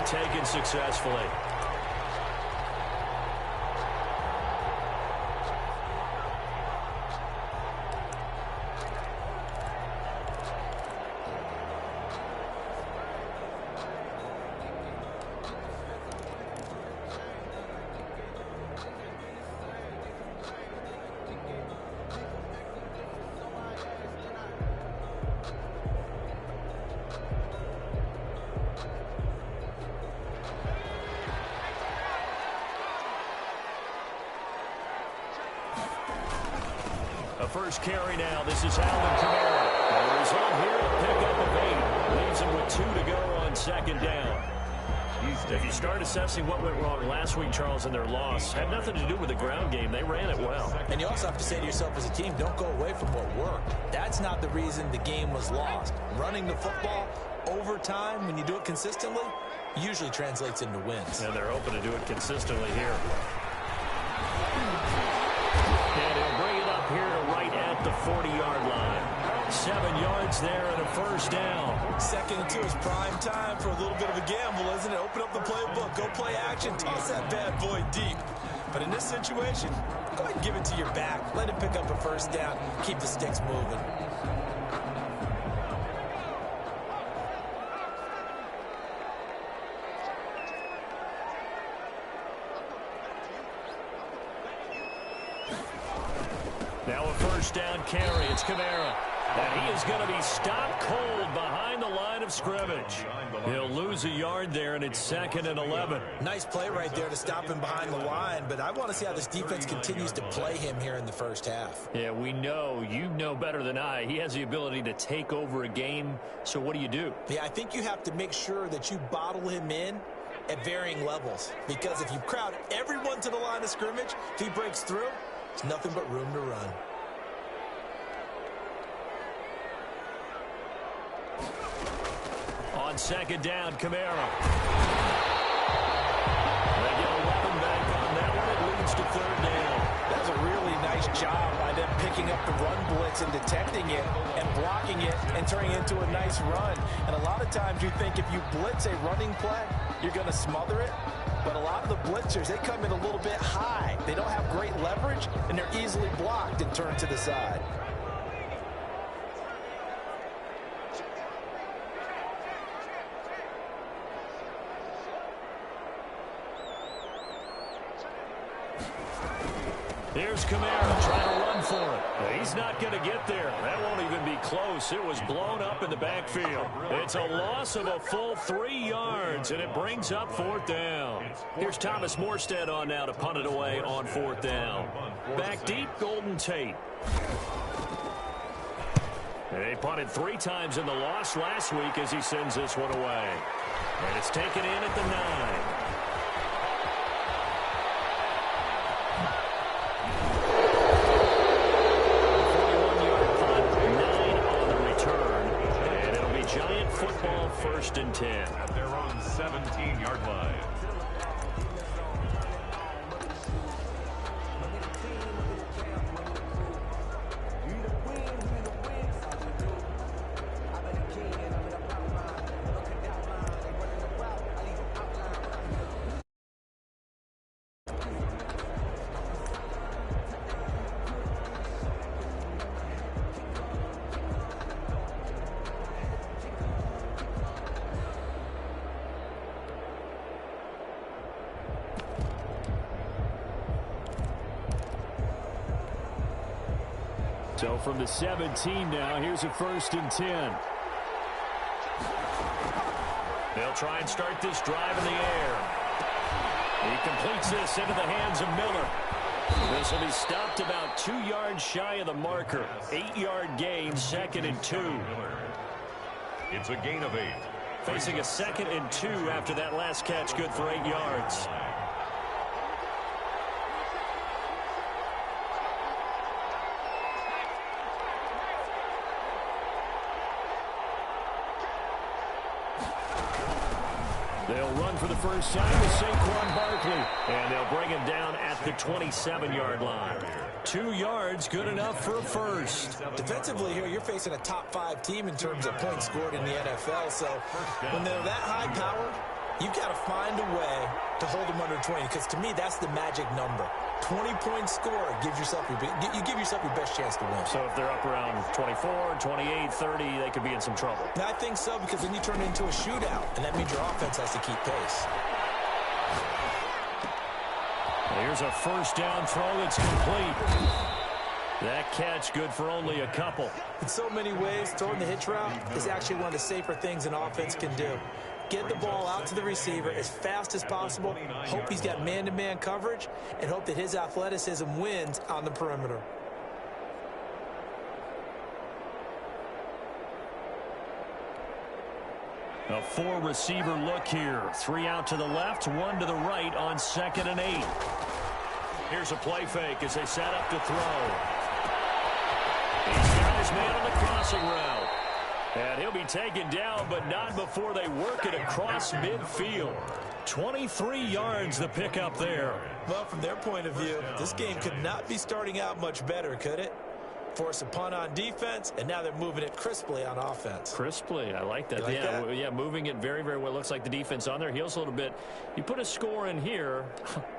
taken successfully. A first carry now. This is Alvin Kamara. The result here, a pickup of 8. Leaves him with 2 to go on second down. If you start assessing what went wrong last week, Charles, in their loss, had nothing to do with the ground game. They ran it well. And you also have to say to yourself as a team, don't go away from what worked. That's not the reason the game was lost. Running the football over time, when you do it consistently, usually translates into wins. And they're hoping to do it consistently here. And he'll bring it up here to right at the 40-yard line. 7 yards there and a first down. 2nd and 2 is prime time for a little bit of a gamble, isn't it? Open up the playbook, go play action, toss that bad boy deep. But in this situation, go ahead and give it to your back. Let him pick up a first down. Keep the sticks moving. Now a first down carry. It's Kamara. And he is going to be stopped cold behind the line of scrimmage. He'll lose a yard there, and it's 2nd and 11. Nice play right there to stop him behind the line, but I want to see how this defense continues to play him here in the first half. Yeah, we know. You know better than I. He has the ability to take over a game, so what do? Yeah, I think you have to make sure that you bottle him in at varying levels, because if you crowd everyone to the line of scrimmage, if he breaks through, there's nothing but room to run. On second down, Kamara. They get a weapon back on that one. It leads to 3rd down. That was a really nice job by them picking up the run blitz and detecting it and blocking it and turning it into a nice run. And a lot of times you think if you blitz a running play, you're going to smother it. But a lot of the blitzers, they come in a little bit high. They don't have great leverage, and they're easily blocked and turned to the side. Here's Kamara trying to run for it. He's not going to get there. That won't even be close. It was blown up in the backfield. It's a loss of a full 3 yards, and it brings up 4th down. Here's Thomas Morstead on now to punt it away on 4th down. Back deep, Golden Tate. They punted 3 times in the loss last week as he sends this one away. And it's taken in at the 9. Football 1st and 10. At their own 17-yard line. So from the 17 now, here's a 1st and 10. They'll try and start this drive in the air. He completes this into the hands of Miller. This will be stopped about 2 yards shy of the marker. 8-yard gain, 2nd and 2. It's a gain of 8. Facing a 2nd and 2 after that last catch, good for 8 yards. They'll run for the first time with Saquon Barkley. And they'll bring him down at the 27-yard line. 2 yards, good enough for a first. Defensively here, you're facing a top 5 team in terms of points scored in the NFL. So when they're that high-powered, You've got to find a way to hold them under 20, because to me, that's the magic number. 20-point score gives yourself you give yourself your best chance to win. So if they're up around 24, 28, 30, they could be in some trouble. I think so, because then you turn it into a shootout, and that means your offense has to keep pace. Here's a first down throw that's complete. That catch good for only a couple. In so many ways, throwing the hitch route is actually one of the safer things an offense can do. Get the ball out to the receiver as fast as possible, hope he's got man-to-man coverage, and hope that his athleticism wins on the perimeter. A four-receiver look here. 3 out to the left, 1 to the right on 2nd and 8. Here's a play fake as they set up to throw. He's got his man on the crossing route. And he'll be taken down, but not before they work it across midfield. 23 yards the pickup there. Well, from their point of view, this game could not be starting out much better, could it? Force a punt on defense, and now they're moving it crisply on offense. Crisply, I like that. Like that? Yeah, moving it very, very well. Looks like the defense on their heels a little bit. You put a score in here,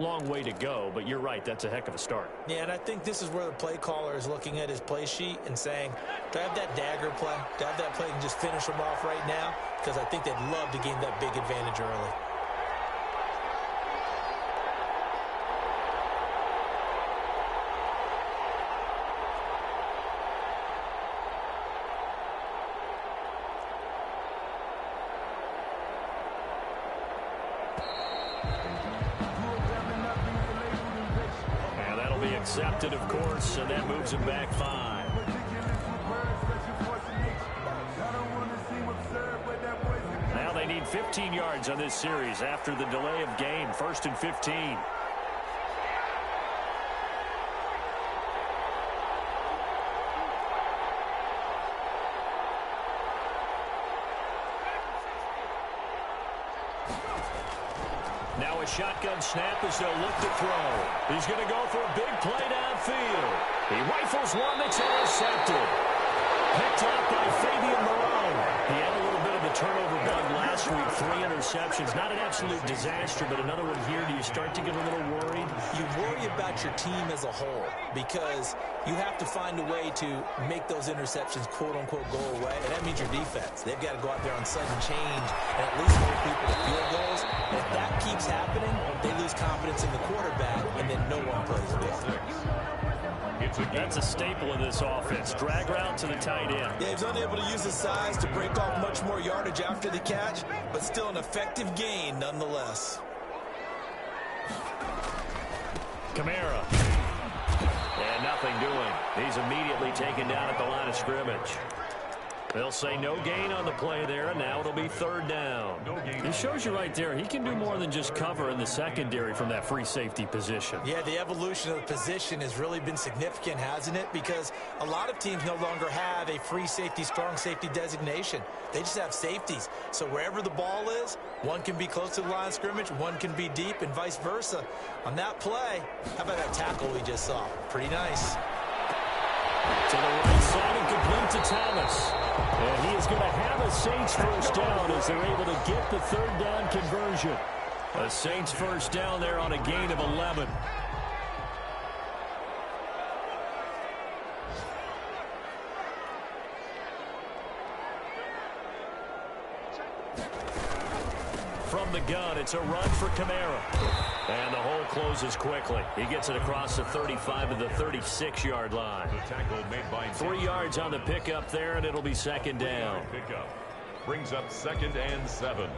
long way to go, but you're right, that's a heck of a start. Yeah, and I think this is where the play caller is looking at his play sheet and saying, do I have that dagger play? Do I have that play and just finish them off right now? Because I think they'd love to gain that big advantage early. Accepted, of course, and that moves him back 5. Now they need 15 yards on this series after the delay of game. 1st and 15. Now a shotgun snap as they'll look to throw. He's going to go for a big play downfield. He rifles one that's intercepted. Picked up by Fabian Moreau. He had a little bit of a turnover bug last week. 3 interceptions. Not an absolute disaster, but another one here. Do you start to get a little worried? You worry about your team as a whole because you have to find a way to make those interceptions, quote-unquote, go away, and that means your defense. They've got to go out there on sudden change and at least hold people to field goals. And if that keeps happening, they lose confidence in the quarterback, and then no one plays well. That's a staple of this offense. Drag route to the tight end. Yeah, he's unable to use his size to break off much more yardage after the catch, but still an effective gain nonetheless. Kamara. And nothing doing. He's immediately taken down at the line of scrimmage. They'll say no gain on the play there, and now it'll be 3rd down. It shows you right there, he can do more than just cover in the secondary from that free safety position. Yeah, the evolution of the position has really been significant, hasn't it? Because a lot of teams no longer have a free safety, strong safety designation. They just have safeties. So wherever the ball is, one can be close to the line of scrimmage, one can be deep, and vice versa. On that play, how about that tackle we just saw? Pretty nice. To the right side and complete to Thomas. And he is going to have a Saints first down as they're able to get the 3rd down conversion. A Saints first down there on a gain of 11. From the gun, it's a run for Kamara. And the hole closes quickly. He gets it across the 35 to the 36-yard line. The tackle made by 3 yards on the pickup there, and it'll be 2nd down. Pickup brings up 2nd and 7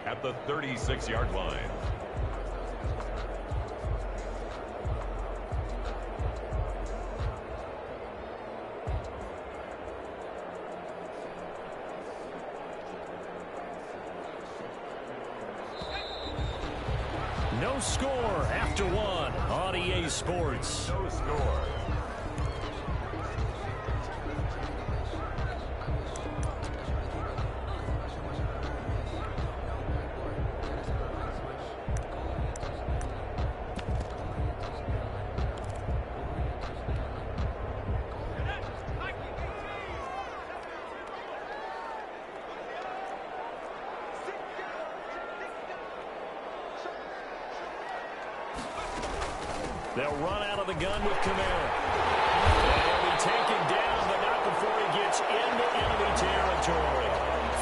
at the 36-yard line. No score after 1 on EA Sports. No score. They'll run out of the gun with Kamara. And he'll be taken down, but not before he gets into enemy territory.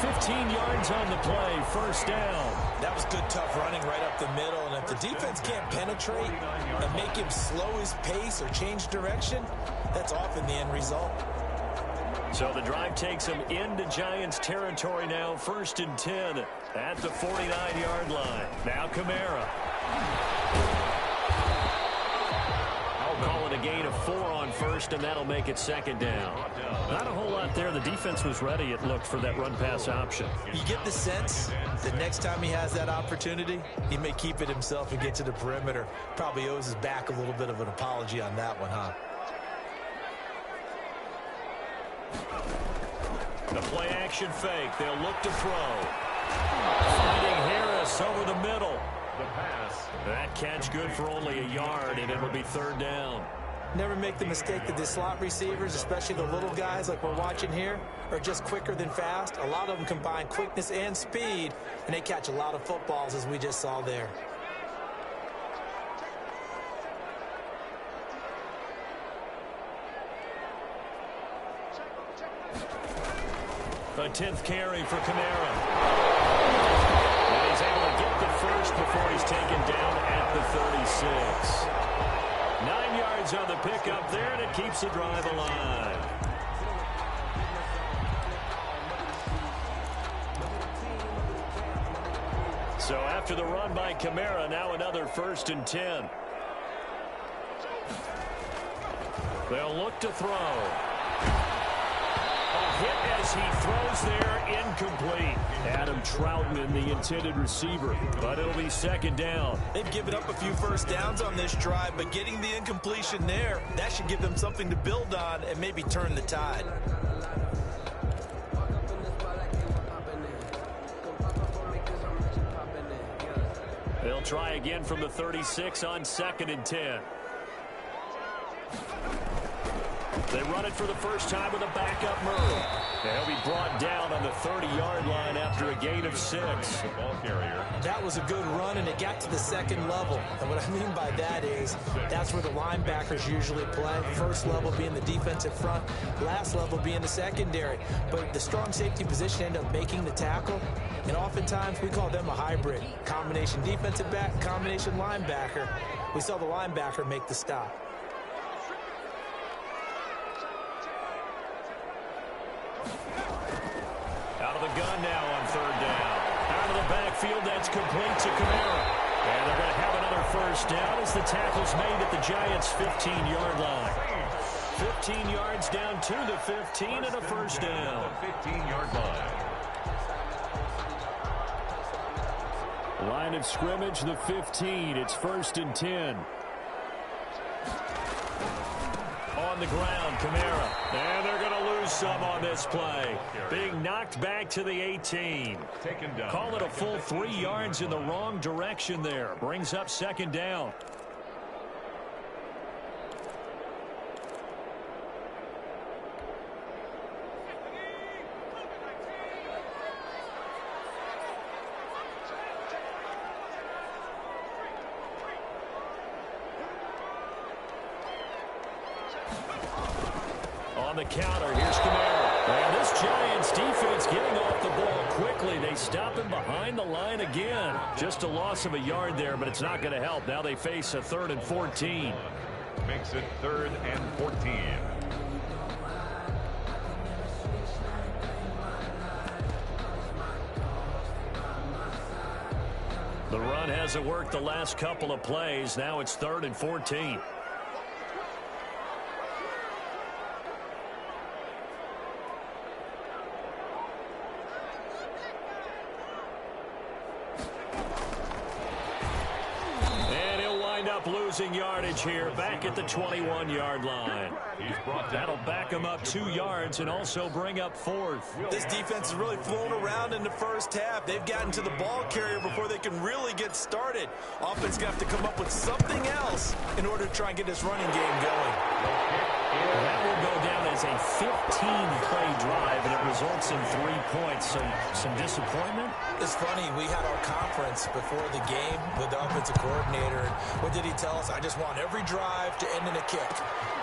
15 yards on the play, first down. That was good, tough running right up the middle. And if the defense can't penetrate and make him slow his pace or change direction, that's often the end result. So the drive takes him into Giants territory now, 1st and 10 at the 49-yard line. Now Kamara. I'll call it a gain of 4 on first, and that'll make it 2nd down. Not a whole lot there. The defense was ready, it looked, for that run-pass option. You get the sense that next time he has that opportunity, he may keep it himself and get to the perimeter. Probably owes his back a little bit of an apology on that one, huh? The play-action fake. They'll look to throw. Finding Harris over the middle. The pass. That catch good for only a yard, and it'll be 3rd down. Never make the mistake that the slot receivers, especially the little guys like we're watching here, are just quicker than fast. A lot of them combine quickness and speed, and they catch a lot of footballs, as we just saw there. A 10th carry for Kamara. And he's able to get the first before he's taken down at the 36. 9 yards on the pickup there, and it keeps the drive alive. So after the run by Kamara, now another 1st and 10. They'll look to throw. Hit as he throws there, incomplete. Adam Troutman, the intended receiver, but it'll be 2nd down. They've given up a few first downs on this drive, but getting the incompletion there, that should give them something to build on and maybe turn the tide. They'll try again from the 36 on 2nd and 10. They run it for the first time with a backup move. They'll be brought down on the 30-yard line after a gain of 6. The ball carrier. That was a good run, and it got to the 2nd level. And what I mean by that is that's where the linebackers usually play. First level being the defensive front, last level being the secondary. But the strong safety position ended up making the tackle, and oftentimes we call them a hybrid. Combination defensive back, combination linebacker. We saw the linebacker make the stop. Out of the gun now on 3rd down. Out of the backfield, that's complete to Kamara. And they're going to have another 1st down as the tackle's made at the Giants' 15-yard line. 15 yards down to the 15 and a 1st down. 15-yard line. Line of scrimmage, the 15. It's 1st and 10. On the ground, Kamara. And they're going to lose some on this play. Being knocked back to the 18. Taken down. Call it a full 3 yards in the wrong direction there. Brings up 2nd down. On the counter, here's Kamara. And this Giants defense getting off the ball quickly. They stop him behind the line again. Just a loss of a yard there, but it's not going to help. Now they face a 3rd and 14. Makes it 3rd and 14. The run hasn't worked the last couple of plays. Now it's 3rd and 14. Losing yardage here back at the 21-yard line. That'll back them up 2 yards and also bring up 4th. This defense is really flown around in the first half. They've gotten to the ball carrier before they can really get started. Offense going to have to come up with something else in order to try and get this running game going. That will go down as a 15-play drive, and it results in 3 points. So some disappointment? It's funny. We had our conference before the game with the offensive coordinator. What did he tell us? I just want every drive to end in a kick,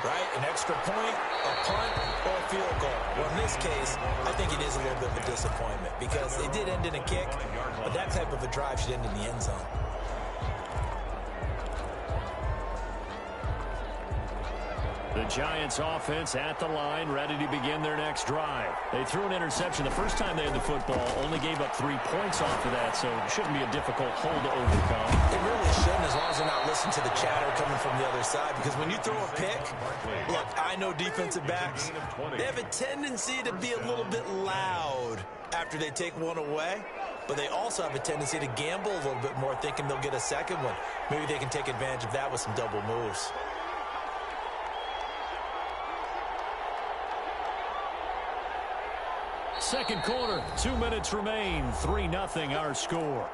right? An extra point, a punt, or a field goal. Well, in this case, I think it is a little bit of a disappointment because it did end in a kick, but that type of a drive should end in the end zone. The Giants offense at the line, ready to begin their next drive. They threw an interception the first time they had the football, only gave up 3 points off of that, so it shouldn't be a difficult hole to overcome. It really shouldn't, as long as they're not listening to the chatter coming from the other side, because when you throw a pick, look, I know defensive backs, they have a tendency to be a little bit loud after they take one away, but they also have a tendency to gamble a little bit more, thinking they'll get a second one. Maybe they can take advantage of that with some double moves. Second quarter, 2 minutes remain, 3-0 our score.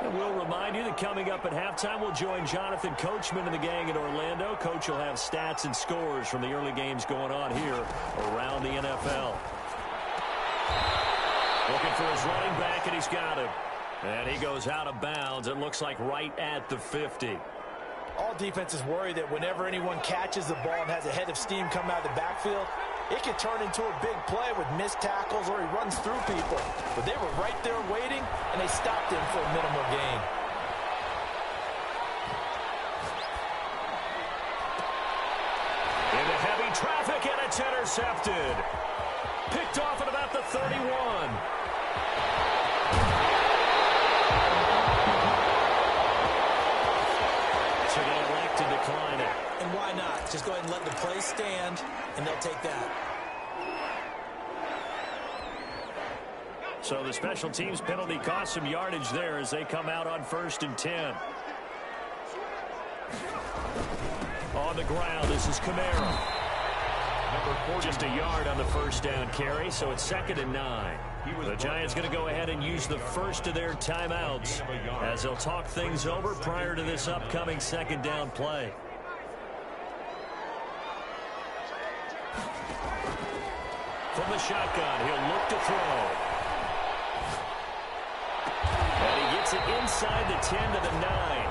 And we'll remind you that coming up at halftime, we'll join Jonathan Coachman and the gang in Orlando. Coach will have stats and scores from the early games going on here around the NFL. Looking for his running back, and he's got him. And he goes out of bounds. It looks like right at the 50. All defenses worry that whenever anyone catches the ball and has a head of steam come out of the backfield, it can turn into a big play with missed tackles or he runs through people. But they were right there waiting, and they stopped him for a minimal gain. Into heavy traffic, and it's intercepted. Picked off at about the 31. So they elect to decline it. And why not? Just go ahead and let the play stand, and they'll take that. So the special teams penalty cost some yardage there as they come out on 1st and 10. On the ground, this is Kamara. Just a yard on the first down carry, so it's 2nd and 9. The Giants going to go ahead and use the first of their timeouts as they'll talk things over prior to this upcoming 2nd down play. From the shotgun, he'll look to throw. And he gets it inside the 10 to the 9.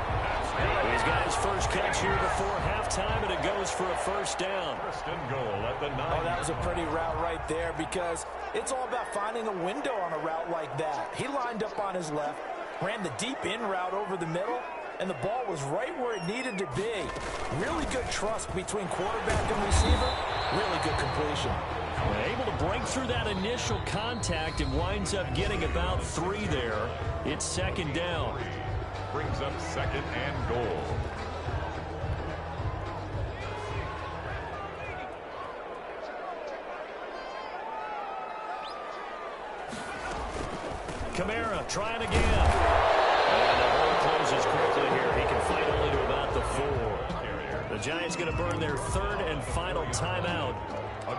He's got his first catch here before halftime, and it goes for a first down. First and goal at the 9. Oh, that was a pretty route right there because it's all about finding a window on a route like that. He lined up on his left, ran the deep in route over the middle, and the ball was right where it needed to be. Really good trust between quarterback and receiver. Really good completion. Able to break through that initial contact and winds up getting about 3 there. It's 2nd down. Brings up 2nd and goal. Kamara trying again. And the hole closes quickly here. He can fight only to about the 4. The Giants going to burn their 3rd and final timeout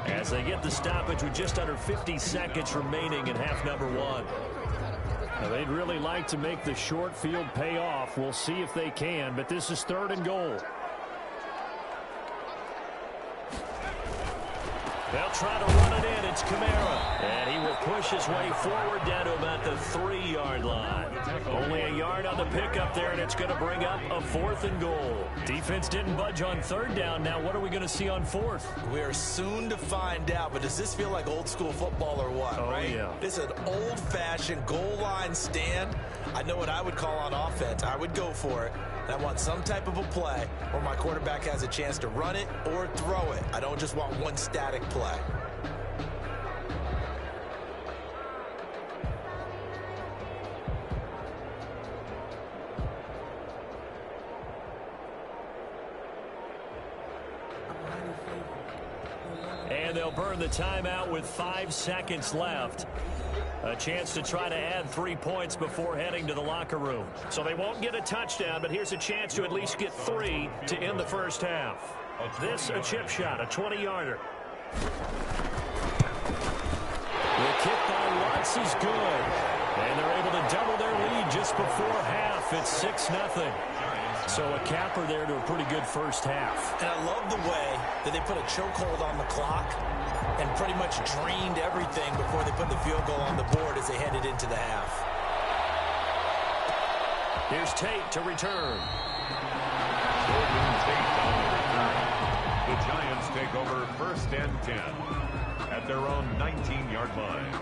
as they get the stoppage with just under 50 seconds remaining in half number 1. Now, they'd really like to make the short field pay off. We'll see if they can, but this is 3rd and goal. They'll try to run it in. It's Kamara. And he will push his way forward down to about the 3-yard line. Only a yard on the pickup there, and it's going to bring up a 4th and goal. Defense didn't budge on 3rd down. Now what are we going to see on 4th? We are soon to find out, but does this feel like old school football or what, right? Yeah. This is an old-fashioned goal line stand. I know what I would call on offense. I would go for it. And I want some type of a play where my quarterback has a chance to run it or throw it. I don't just want one static play. And they'll burn the timeout with 5 seconds left. A chance to try to add 3 points before heading to the locker room. So they won't get a touchdown, but here's a chance to at least get 3 to end the first half. This a chip shot, a 20-yarder. The kick by Lutz is good. And they're able to double their lead just before half. It's 6-0. So a capper there to a pretty good first half. And I love the way that they put a chokehold on the clock and pretty much drained everything before they put the field goal on the board as they headed into the half. Here's Tate to return. Golden Tate on the return. The Giants take over 1st and 10 at their own 19-yard line.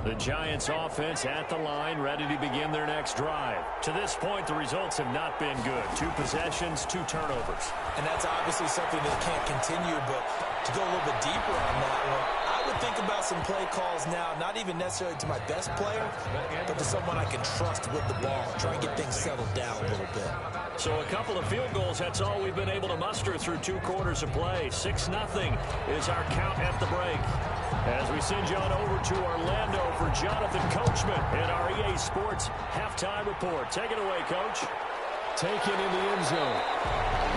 The Giants offense at the line, ready to begin their next drive. To this point, the results have not been good. 2 possessions, 2 turnovers. And that's obviously something that can't continue, but to go a little bit deeper on that one, I would think about some play calls now, not even necessarily to my best player, but to someone I can trust with the ball. Try and get things settled down a little bit. So a couple of field goals, that's all we've been able to muster through 2 quarters of play. 6-0 is our count at the break. As we send you on over to Orlando for Jonathan Coachman in our EA Sports Halftime Report. Take it away, Coach. Taken in the end zone.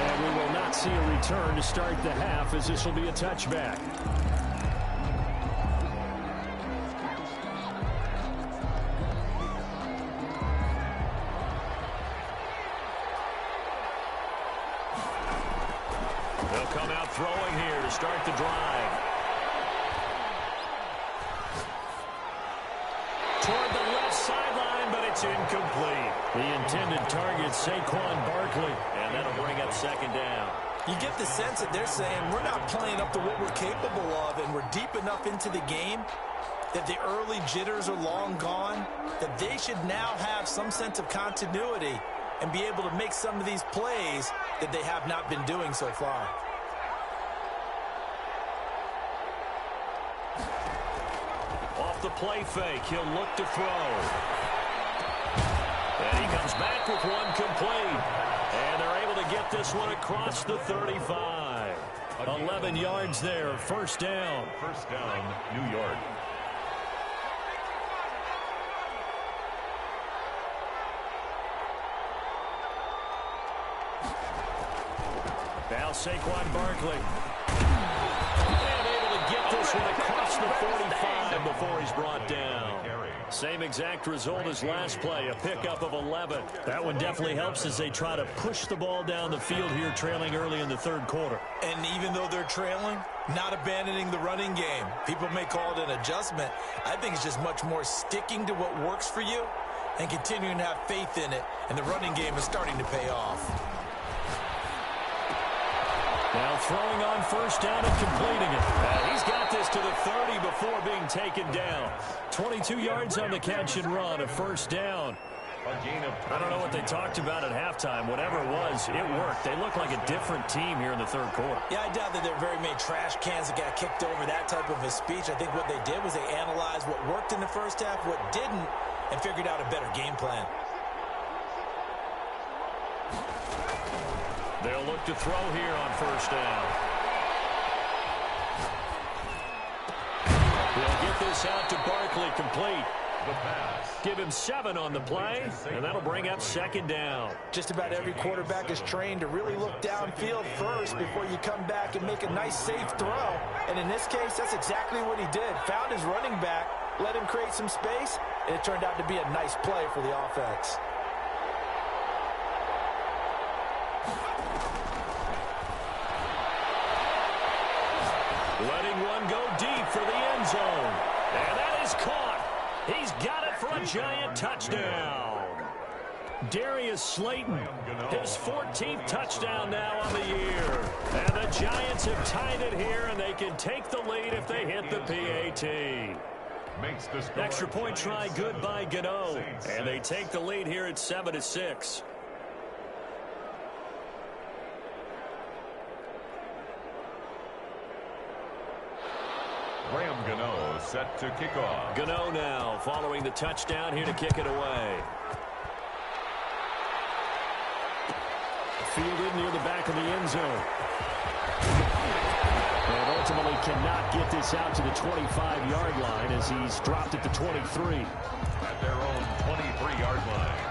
And we will not see a return to start the half, as this will be a touchback. They'll come out throwing here to start the drive. Toward the left sideline, but it's incomplete. The intended target, Saquon Barkley, and that'll bring up 2nd down. You get the sense that they're saying we're not playing up to what we're capable of, and we're deep enough into the game that the early jitters are long gone, that they should now have some sense of continuity and be able to make some of these plays that they have not been doing so far. Off the play fake, he'll look to throw. And he comes back with one complete. And they're able to get this one across the 35. 11 yards there, 1st down. 1st down, New York. Now Saquon Barkley. And able to get this one across the 45 before he's brought down. Same exact result as last play, a pickup of 11. That one definitely helps as they try to push the ball down the field here, trailing early in the 3rd quarter. And even though they're trailing, not abandoning the running game. People may call it an adjustment. I think it's just much more sticking to what works for you and continuing to have faith in it. And the running game is starting to pay off. Now throwing on 1st down and completing it. He's got this to the 30 before being taken down. 22 yards on the catch and run, a 1st down. I don't know what they talked about at halftime. Whatever it was, it worked. They look like a different team here in the 3rd quarter. Yeah, I doubt that there are very many trash cans that got kicked over, that type of a speech. I think what they did was they analyzed what worked in the 1st half, what didn't, and figured out a better game plan. They'll look to throw here on 1st down. They'll get this out to Barkley, complete. The pass. Give him 7 on the play, and that'll bring up 2nd down. Just about every quarterback is trained to really look downfield first before you come back and make a nice, safe throw. And in this case, that's exactly what he did. Found his running back, let him create some space, and it turned out to be a nice play for the offense. Letting one go deep for the end zone. And that is caught. He's got it for a Giant touchdown. Darius Slayton, his 14th touchdown now on the year. And the Giants have tied it here, and they can take the lead if they hit the PAT. Makes the score. Extra point try good by Gano. And they take the lead here at 7-6. Graham Gano set to kick off. Gano now following the touchdown here to kick it away. Fielded near the back of the end zone. And ultimately cannot get this out to the 25-yard line as he's dropped at the 23. At their own 23-yard line.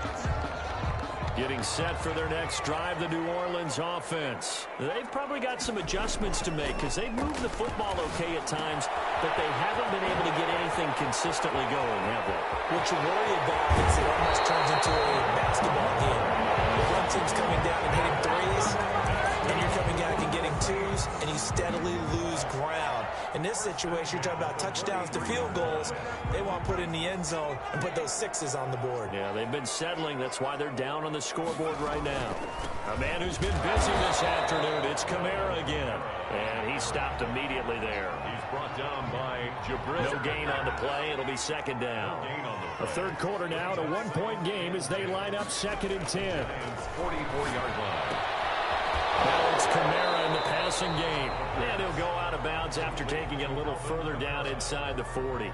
Getting set for their next drive, the New Orleans offense. They've probably got some adjustments to make because they've moved the football okay at times, but they haven't been able to get anything consistently going, have they? What you worry about is it almost turns into a basketball game. The one team's coming down and hitting threes, and you're coming back and getting twos, and you steadily lose ground. In this situation, you're talking about touchdowns to field goals. They want to put in the end zone and put those sixes on the board. Yeah, they've been settling. That's why they're down on the scoreboard right now. A man who's been busy this afternoon, it's Kamara again. And he stopped immediately there. He's brought down by Jabril. No gain on the play. It'll be second down. A third quarter now, at a one-point game as they line up 2nd and 10. And 44-yard line. Now it's Kamara in the passing game. And he'll go out of bounds after taking it a little further down inside the 40.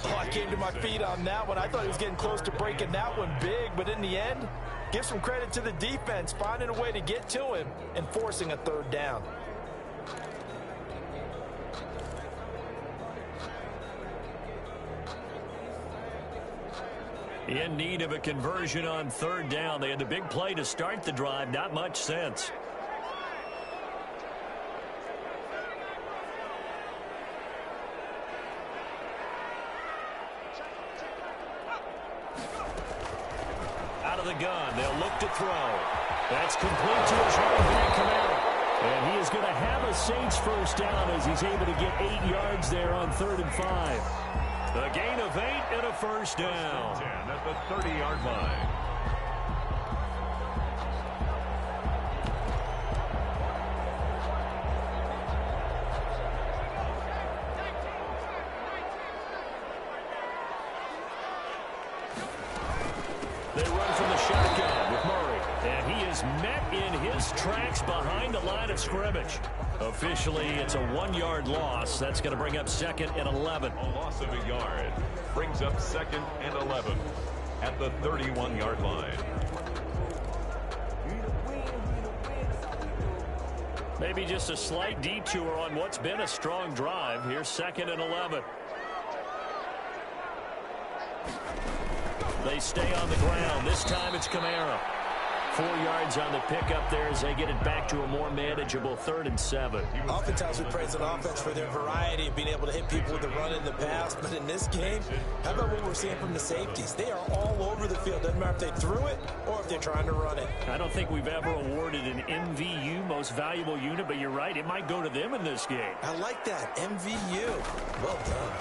Oh, I came to my feet on that one. I thought he was getting close to breaking that one big, but in the end, give some credit to the defense, finding a way to get to him and forcing a third down. In need of a conversion on third down. They had the big play to start the drive. Not much sense. Out of the gun. They'll look to throw. That's complete to his running back, Kamara. And he is going to have a Saints first down as he's able to get 8 yards there on 3rd and 5. A gain of 8 and a first down. 10 at the 30-yard line. They run from the shotgun with Murray. And he is met in his tracks behind the line of scrimmage. Officially, it's a 1-yard loss. That's going to bring up 2nd and 11. A loss of a yard brings up 2nd and 11 at the 31-yard line. Maybe just a slight detour on what's been a strong drive. Here's 2nd and 11. They stay on the ground. This time it's Kamara. 4 yards on the pickup there as they get it back to a more manageable 3rd and 7. Oftentimes we praise an offense for their variety of being able to hit people with the run in the pass, but in this game, how about what we're seeing from the safeties? They are all over the field. Doesn't matter if they threw it or if they're trying to run it. I don't think we've ever awarded an MVU, most valuable unit, but you're right, it might go to them in this game. I like that, MVU. Well done.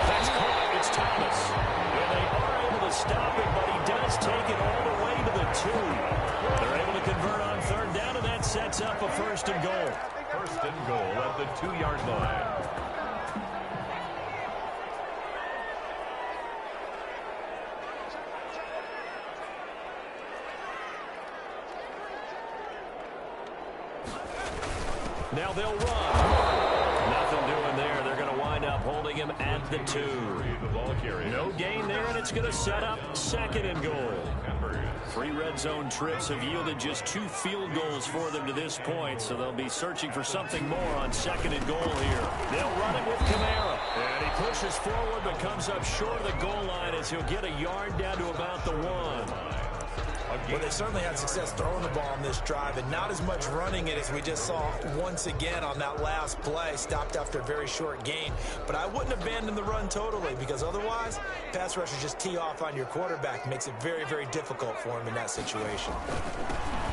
That's caught. It's Thomas. And they are able to stop it, but he does take it all the way to the 2. They're able to convert on 3rd down, and that sets up a 1st and goal. 1st and goal at the 2-yard line. Now they'll run. Nothing doing there. They're going to wind up holding him at the 2. No gain there, and it's going to set up 2nd and goal. 3 red zone trips have yielded just 2 field goals for them to this point, so they'll be searching for something more on 2nd and goal here. They'll run it with Kamara. And he pushes forward but comes up short of the goal line as he'll get a yard down to about the 1. Well, they certainly had success throwing the ball on this drive, and not as much running it as we just saw once again on that last play. Stopped after a very short gain. But I wouldn't abandon the run totally, because otherwise, pass rushers just tee off on your quarterback. Makes it very, very difficult for him in that situation.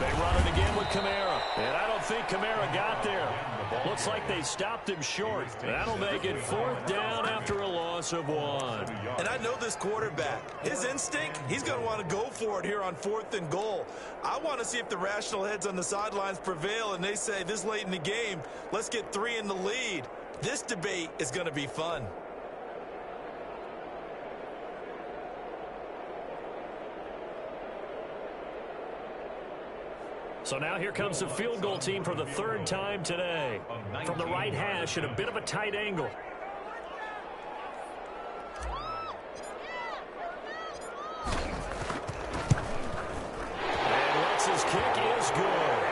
They run it again with Kamara. And I don't think Kamara got there. Looks like they stopped him short. That'll make it 4th down after a loss of 1. And I know this quarterback. His instinct, he's going to want to go for it here on 4th and goal. I want to see if the rational heads on the sidelines prevail and they say this late in the game, let's get 3 in the lead. This debate is going to be fun. So now here comes the field goal team for the 3rd time today. From the right hash at a bit of a tight angle. And Lutz's kick is good.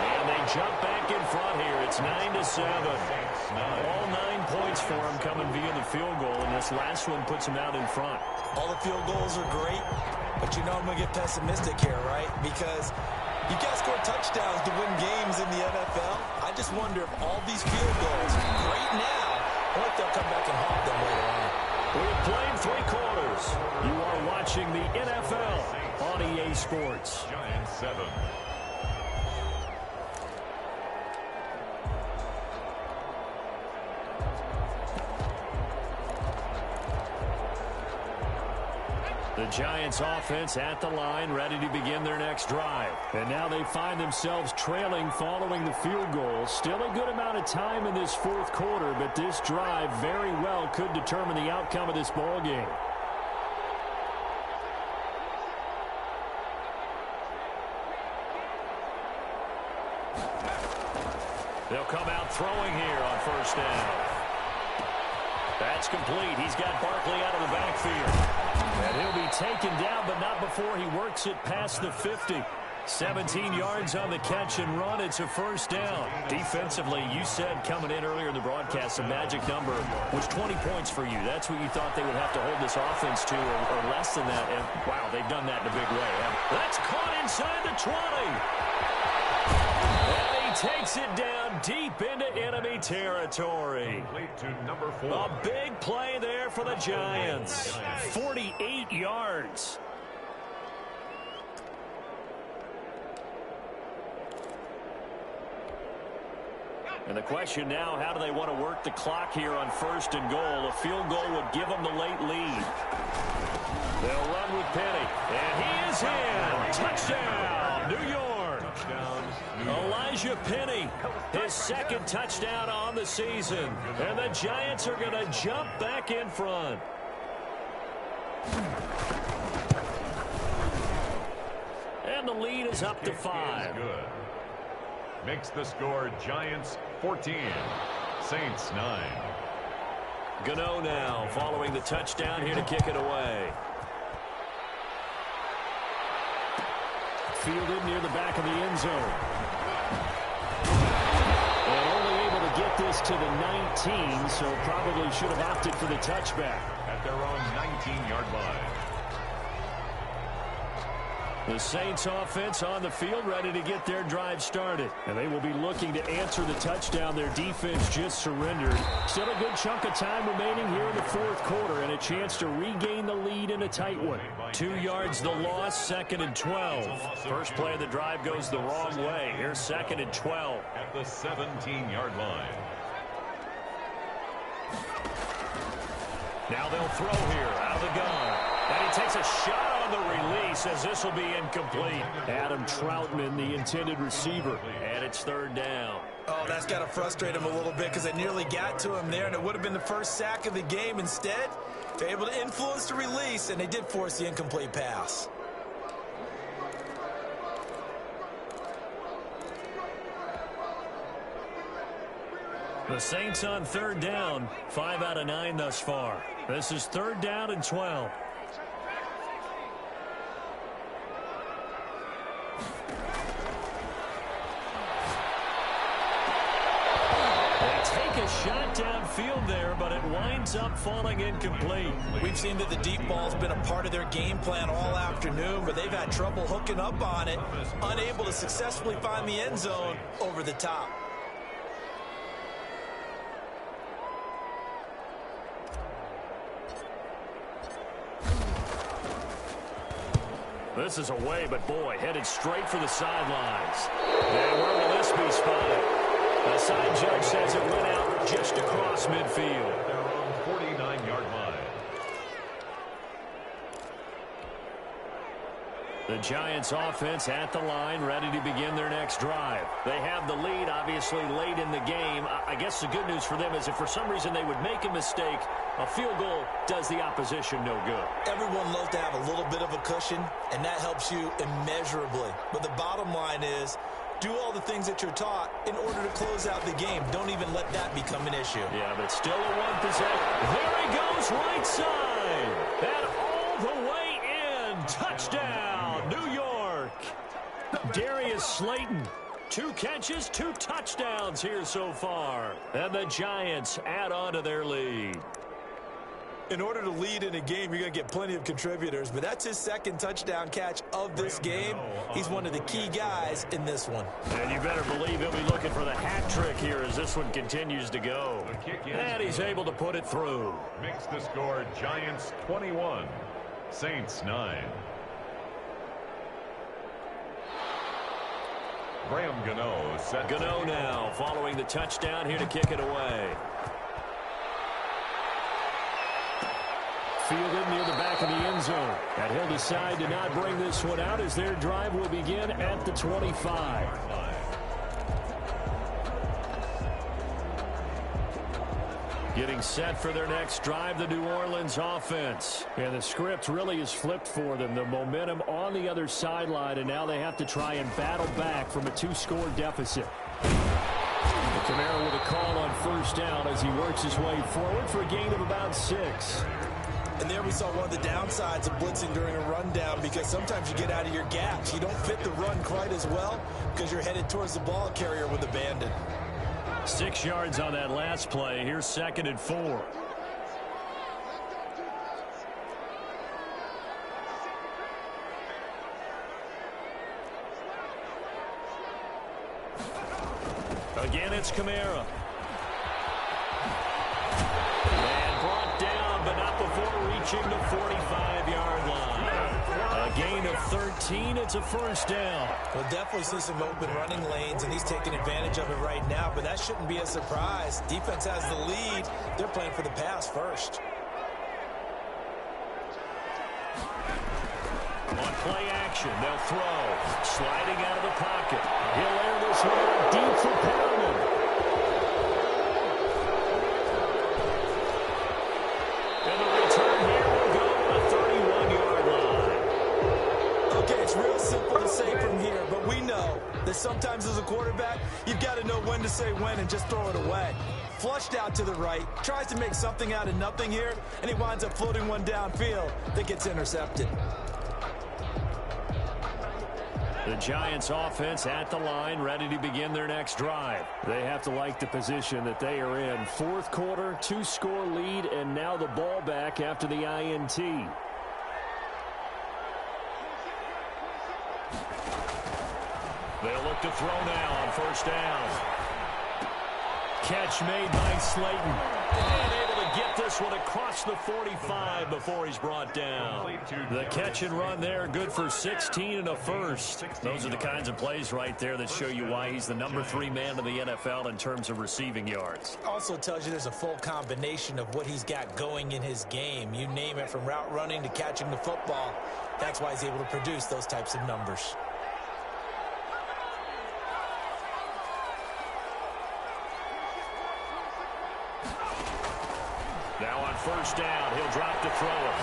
And they jump back in front here. It's 9-7. All 9 points for them coming via the field goal, and this last one puts them out in front. All the field goals are great, but you know I'm going to get pessimistic here, right? Because you got to score touchdowns to win games in the NFL. I just wonder if all these field goals, great now, or if they'll come back and haunt them later on. We've played 3 quarters. You are watching the NFL on EA Sports. Giants 7. The Giants offense at the line, ready to begin their next drive. And now they find themselves trailing following the field goal. Still a good amount of time in this 4th quarter, but this drive very well could determine the outcome of this ball game. They'll come out throwing here on first down. That's complete. He's got Barkley out of the backfield. And he'll be taken down, but not before he works it past the 50. 17 yards on the catch and run. It's a first down. Defensively, you said coming in earlier in the broadcast, the magic number was 20 points for you. That's what you thought they would have to hold this offense to, or less than that. And, wow, they've done that in a big way. That's caught inside the 20. And he takes it down deep into enemy territory. To number 4. A big play there for the Giants. 48 yards. And the question now, how do they want to work the clock here on first and goal? A field goal would give them the late lead. They'll run with Penny. And he is in. Touchdown, New York. Elijah Penny, his 2nd touchdown on the season. And the Giants are going to jump back in front. And the lead is up to 5. Good. Makes the score Giants 14, Saints 9. Gano now following the touchdown here to kick it away. Fielded near the back of the end zone. And only able to get this to the 19, so probably should have opted for the touchback. At their own 19-yard line. The Saints offense on the field ready to get their drive started. And they will be looking to answer the touchdown their defense just surrendered. Still a good chunk of time remaining here in the 4th quarter and a chance to regain the lead in a tight one. 2 yards the loss, 2nd and 12. First play of the drive goes the wrong way. Here's 2nd and 12. At the 17-yard line. Now they'll throw here out of the gun. And he takes a shot on the release as this will be incomplete. Adam Troutman, the intended receiver. And it's 3rd down. Oh, that's got to frustrate him a little bit because they nearly got to him there, and it would have been the first sack of the game. Instead, they're able to influence the release, and they did force the incomplete pass. The Saints on 3rd down, 5 out of 9 thus far. This is 3rd down and 12. A shot downfield there, but it winds up falling incomplete. We've seen that the deep ball's been a part of their game plan all afternoon, but they've had trouble hooking up on it, unable to successfully find the end zone over the top. This is away, but boy, headed straight for the sidelines. And where will this be spotted? The side judge says it went out just across midfield. Their own 49-yard line. The Giants offense at the line, ready to begin their next drive. They have the lead, obviously, late in the game. I guess the good news for them is if for some reason they would make a mistake, a field goal does the opposition no good. Everyone loves to have a little bit of a cushion, and that helps you immeasurably. But the bottom line is, do all the things that you're taught in order to close out the game. Don't even let that become an issue. Yeah, but still a one possession. There he goes, right side. And all the way in. Touchdown, New York. Darius Slayton, 2 catches, 2 touchdowns here so far. And the Giants add on to their lead. In order to lead in a game, you're going to get plenty of contributors, but that's his 2nd touchdown catch of this game. He's one of the key guys in this one. And you better believe he'll be looking for the hat trick here as this one continues to go. And he's able to put it through. Makes the score Giants 21, Saints 9. Graham Gano set. Gano now following the touchdown here to kick it away. Fielded near the back of the end zone. And he'll decide to not bring this one out as their drive will begin at the 25. Getting set for their next drive, the New Orleans offense. And the script really is flipped for them. The momentum on the other sideline, and now they have to try and battle back from a 2-score deficit. Kamara with a call on first down as he works his way forward for a gain of about 6. And there we saw one of the downsides of blitzing during a rundown, because sometimes you get out of your gaps. You don't fit the run quite as well because you're headed towards the ball carrier with abandon. 6 yards on that last play. Here's 2nd and 4. Again, it's Kamara. And brought down, but not before reaching the 45-yard line. A gain of 13. It's a first down. We'll definitely see some open running lanes, and he's taking advantage of it right now, but that shouldn't be a surprise. Defense has the lead. They're playing for the pass first. On play action, they'll throw. Sliding out of the pocket. He'll air this one out deep for Perriman. And the return here will go on a 31-yard line. Okay, it's real simple to say from here, but we know that sometimes as a quarterback, you've got to know when to say when and just throw it away. Flushed out to the right, tries to make something out of nothing here, and he winds up floating one downfield that gets intercepted. The Giants offense at the line, ready to begin their next drive. They have to like the position that they are in. 4th quarter, 2-score lead, and now the ball back after the INT. They'll look to throw now on first down. Catch made by Slayton. And able to get this one across the 45 before he's brought down. The catch and run there, good for 16 and a first. Those are the kinds of plays right there that show you why he's the number 3 man in the NFL in terms of receiving yards. Also tells you there's a full combination of what he's got going in his game. You name it, from route running to catching the football. That's why he's able to produce those types of numbers. Now on first down, he'll drop to throw it.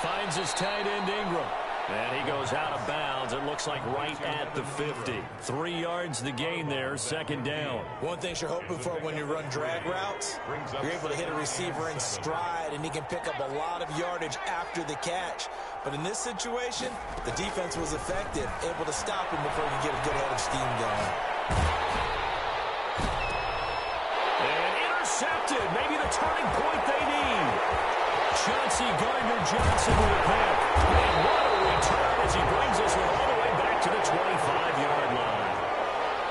Finds his tight end Ingram. And he goes out of bounds. It looks like right at the 50. 3 yards the gain there, 2nd down. One thing you're hoping for when you run drag routes, you're able to hit a receiver in stride, and he can pick up a lot of yardage after the catch. But in this situation, the defense was effective, able to stop him before he could get a good head of steam going. Intercepted, maybe the turning point they need. Chauncey Gardner-Johnson with a pick. And what a return as he brings this one all the way back to the 25-yard line.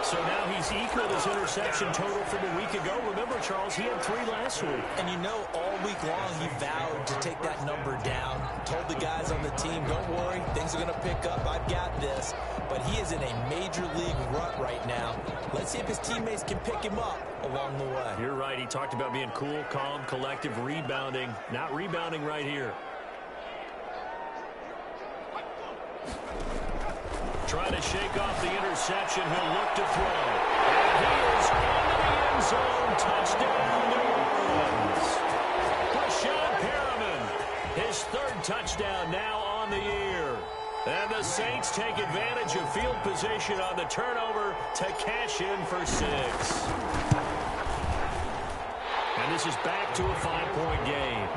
So now he's equaled his interception total from a week ago. Remember, Charles, he had 3 last week. And you know, all week long he vowed to take that number down. Told the guys on the team, don't worry, things are going to pick up. I've got this. But he is in a major league rut right now. Let's see if his teammates can pick him up along the way. You're right. He talked about being cool, calm, collective, rebounding. Not rebounding right here. Trying to shake off the interception. He'll look to throw. And he is into the end zone. Touchdown, New Orleans. Breshad Perriman, his 3rd touchdown now on the year. And the Saints take advantage of field position on the turnover to cash in for 6. And this is back to a 5-point game.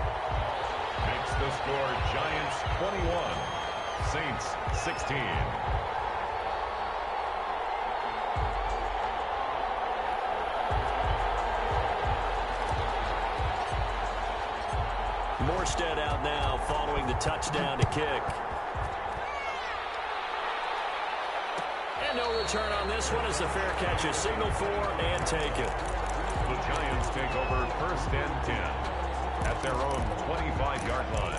Makes the score Giants 21, Saints 16. inbound now following the touchdown to kick. And no return on this one as the fair catch is signaled for and taken. The Giants take over 1st and 10 at their own 25-yard line.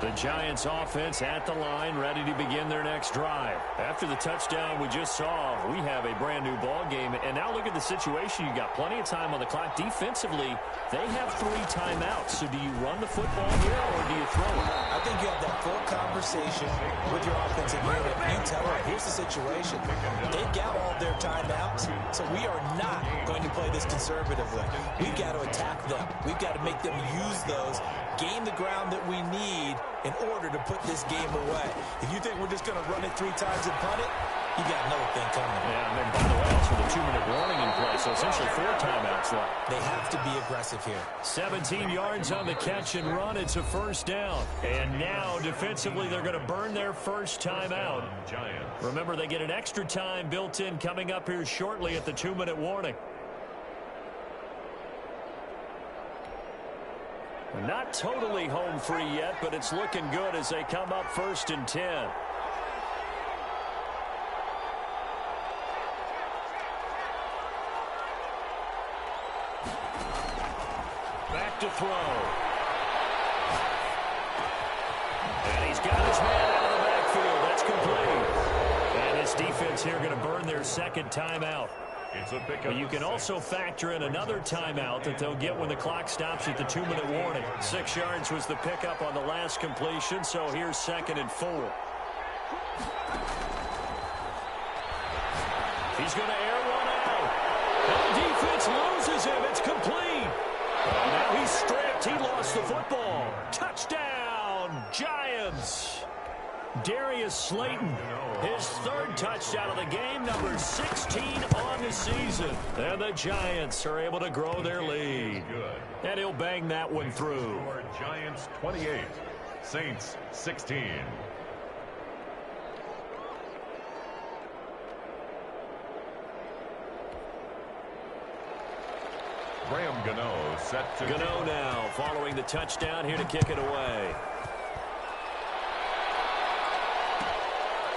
The Giants offense at the line, ready to begin their next drive. After the touchdown we just saw, we have a brand new ball game. And now look at the situation. You got plenty of time on the clock. Defensively, they have 3 timeouts. So do you run the football here or do you throw it? I think you have that full conversation with your offensive unit. You tell them, here's the situation. They've got all their timeouts, so we are not going to play this conservatively. We've got to attack them. We've got to make them use those, gain the ground that we need in order to put this game away. If you think we're just going to run it 3 times and punt it, you got another thing coming. Yeah, and then by the way, also the 2-minute warning in play, so essentially 4 timeouts left. They have to be aggressive here. 17 yards on the catch and run. It's a first down. And now, defensively, they're going to burn their first timeout. Remember, they get an extra time built in coming up here shortly at the 2-minute warning. Not totally home free yet, but it's looking good as they come up 1st and 10. Back to throw. And he's got his man out of the backfield. That's complete. And his defense here going to burn their second timeout. But you can also factor in another timeout that they'll get when the clock stops at the 2-minute warning. 6 yards was the pickup on the last completion, so here's 2nd and 4. He's going to air one out. And the defense loses him. It's complete. And now he's stripped. He lost the football. Touchdown, Giants. Darius Slayton, his 3rd touchdown of the game, number 16 on the season. And the Giants are able to grow their lead. And he'll bang that one through. Giants 28, Saints 16. Graham Gano set to Gano now following the touchdown here to kick it away.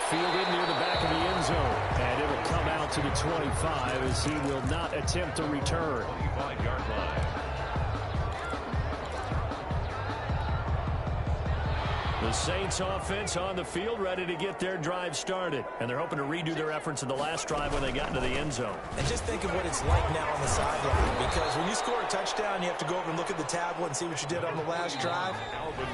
Fielded near the back of the end zone. And it'll come out to the 25 as he will not attempt a return. 25-yard line. The Saints offense on the field ready to get their drive started. And they're hoping to redo their efforts in the last drive when they got into the end zone. And just think of what it's like now on the sideline. Because when you score a touchdown, you have to go over and look at the tablet and see what you did on the last drive.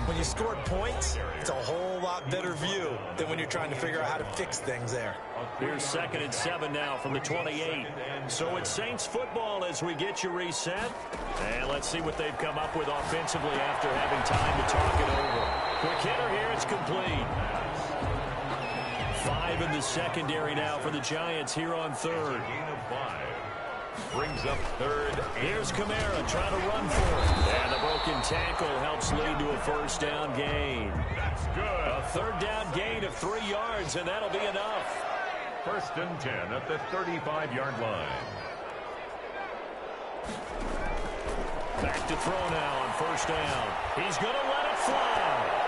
When you scored points, it's a whole lot better view than when you're trying to figure out how to fix things there. Here's 2nd and 7 now from the 28. So it's Saints football as we get you reset. And let's see what they've come up with offensively after having time to talk it over. Quick hitter here, it's complete. 5 in the secondary now for the Giants here on 3rd. Gain of 5. Brings up 3rd. Here's Kamara trying to run for it. And the broken tackle helps lead to a first down gain. That's good. A 3rd down gain of 3 yards, and that'll be enough. 1st and 10 at the 35-yard line. Back to throw now on 1st down. He's going to let it fly.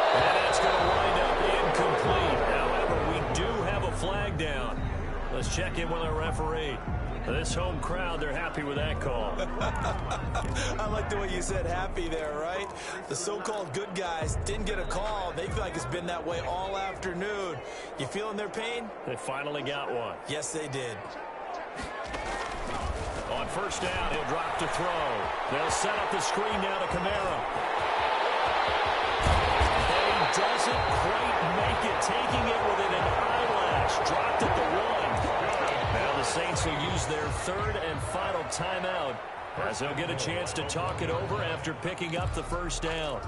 And that's going to wind up incomplete. However, we do have a flag down. Let's check in with our referee. This home crowd, they're happy with that call. I like the way you said happy there, right? The so-called good guys didn't get a call. They feel like it's been that way all afternoon. You feeling their pain? They finally got one. Yes, they did. On 1st down, he'll drop to throw. They'll set up the screen now to Kamara. He doesn't quite make it, taking it within an eyelash. Dropped at the 1. Now the Saints will use their 3rd and final timeout as they'll get a chance to talk it over after picking up the first down.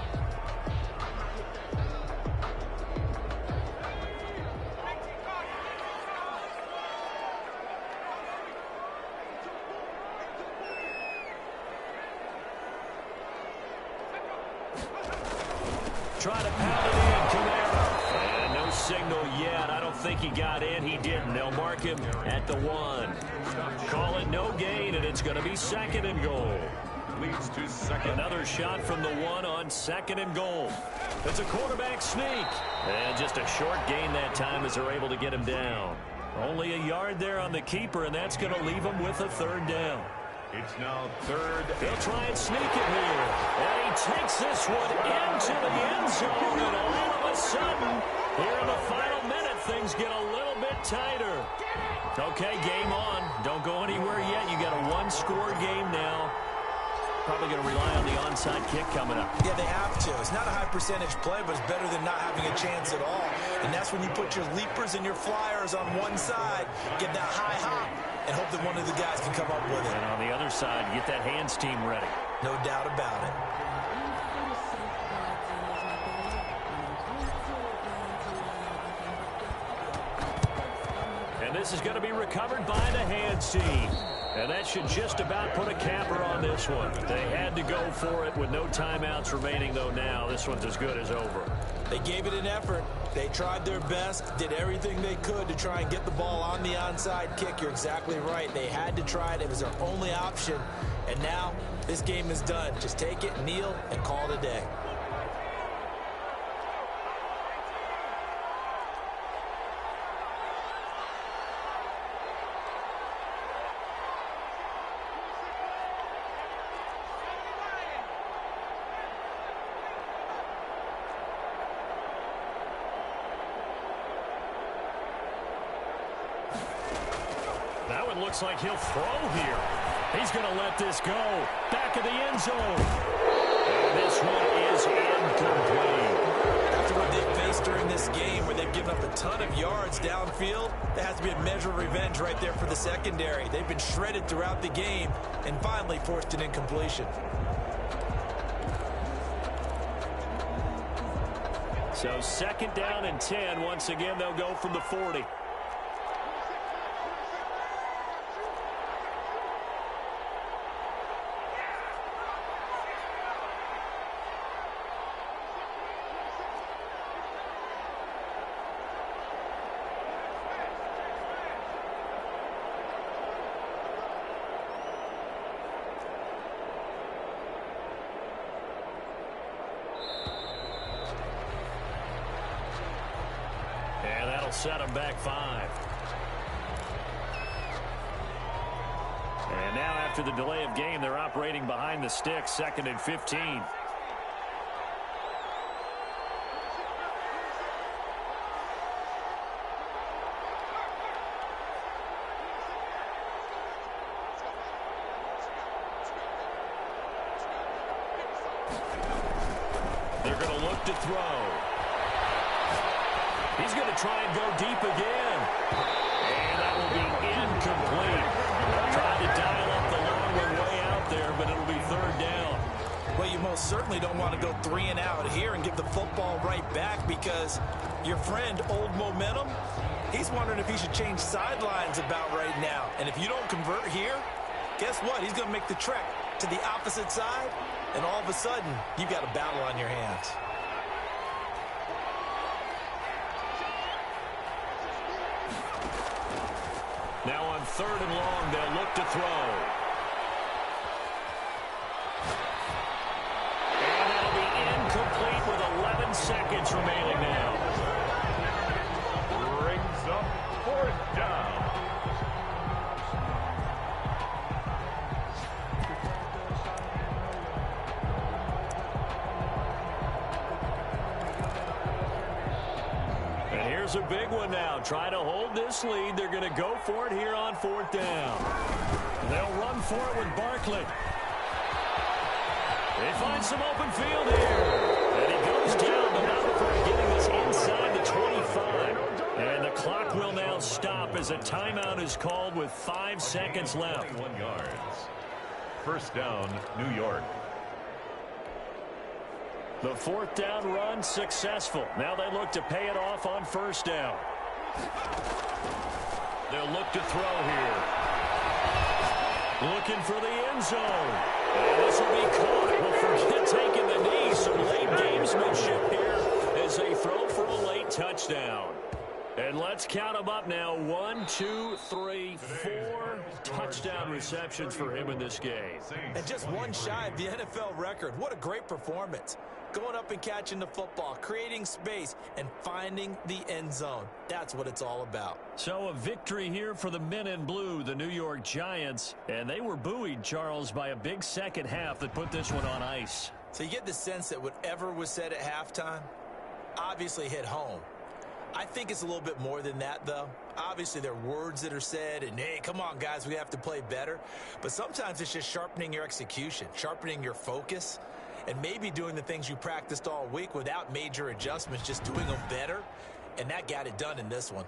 Try to pound it in, Kamara. And no signal yet. I don't think he got in. He didn't. They'll mark him at the 1. Call it no gain, and it's going to be 2nd and goal. Leads to 2nd. Another shot from the 1 on 2nd and goal. It's a quarterback sneak. And just a short gain that time as they're able to get him down. Only a yard there on the keeper, and that's going to leave him with a 3rd down. It's now 3rd. They'll try and sneak it here. And he takes this one into the end zone. And all of a sudden, here in the final minute, things get a little bit tighter. Okay, game on. Don't go anywhere yet. You got a 1-score game now. Probably going to rely on the onside kick coming up. Yeah, they have to. It's not a high percentage play, but it's better than not having a chance at all. And that's when you put your leapers and your flyers on one side, get that high hop, and hope that one of the guys can come up with it. And on the other side, get that hands team ready. No doubt about it. And this is going to be recovered by the hands team. And that should just about put a capper on this one. They had to go for it with no timeouts remaining, though now this one's as good as over. They gave it an effort. They tried their best, did everything they could to try and get the ball on the onside kick. You're exactly right. They had to try it. It was their only option. And now this game is done. Just take it, kneel, and call it a day. That one looks like he'll throw here. He's going to let this go. Back of the end zone. And this one is incomplete. After what they've faced during this game, where they've given up a ton of yards downfield, there has to be a measure of revenge right there for the secondary. They've been shredded throughout the game and finally forced an incompletion. So 2nd down and 10. Once again, they'll go from the 40. Set them back 5. And now after the delay of game, they're operating behind the sticks, 2nd and 15. They're going to look to throw. He's going to try and go deep again. And that will be incomplete. Trying to dial up the long one way out there, but it'll be 3rd down. Well, you most certainly don't want to go 3 and out here and give the football right back, because your friend, Old Momentum, he's wondering if he should change sidelines about right now. And if you don't convert here, guess what? He's going to make the trek to the opposite side, and all of a sudden, you've got a battle on your hands. Now on 3rd and long, they'll look to throw. And that'll be incomplete with 11 seconds remaining now. Brings up 4th down. Here's a big one now. Trying to hold this lead. They're going to go for it here on 4th down. They'll run for it with Barkley. They find some open field here. And he goes down, but not before getting this inside the 25. And the clock will now stop as a timeout is called with 5 seconds left. 21 yards. 1st down, New York. The 4th down run successful. Now they look to pay it off on 1st down. They'll look to throw here. Looking for the end zone. And this will be caught. Well, forget taking the knee. Some late gamesmanship here as they throw for a late touchdown. touchdown. And let's count them up now. 1, 2, 3, 4 touchdown receptions for him in this game. And just one shy of the NFL record. What a great performance. Going up and catching the football, creating space, and finding the end zone. That's what it's all about. So a victory here for the men in blue, the New York Giants. And they were buoyed, Charles, by a big second half that put this one on ice. So you get the sense that whatever was said at halftime obviously hit home. I think it's a little bit more than that, though. Obviously, there are words that are said, and, hey, come on, guys, we have to play better. But sometimes it's just sharpening your execution, sharpening your focus, and maybe doing the things you practiced all week without major adjustments, just doing them better. And that got it done in this one.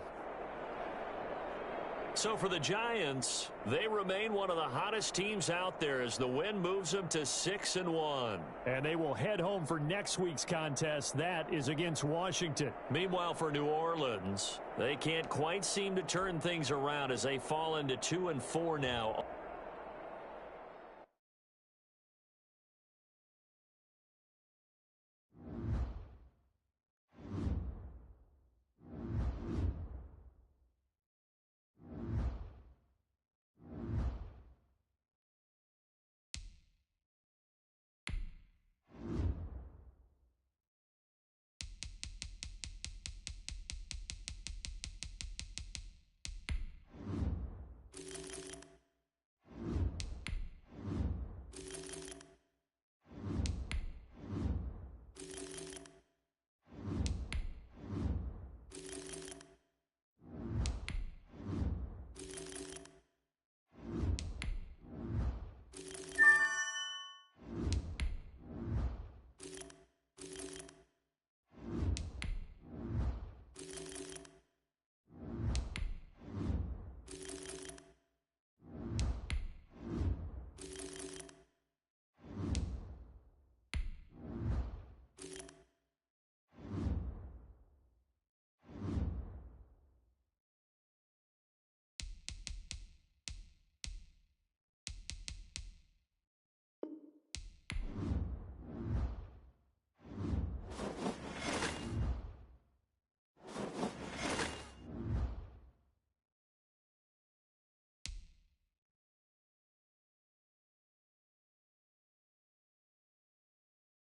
So for the Giants, they remain one of the hottest teams out there as the win moves them to 6-1. And they will head home for next week's contest. That is against Washington. Meanwhile, for New Orleans, they can't quite seem to turn things around as they fall into 2-4 now.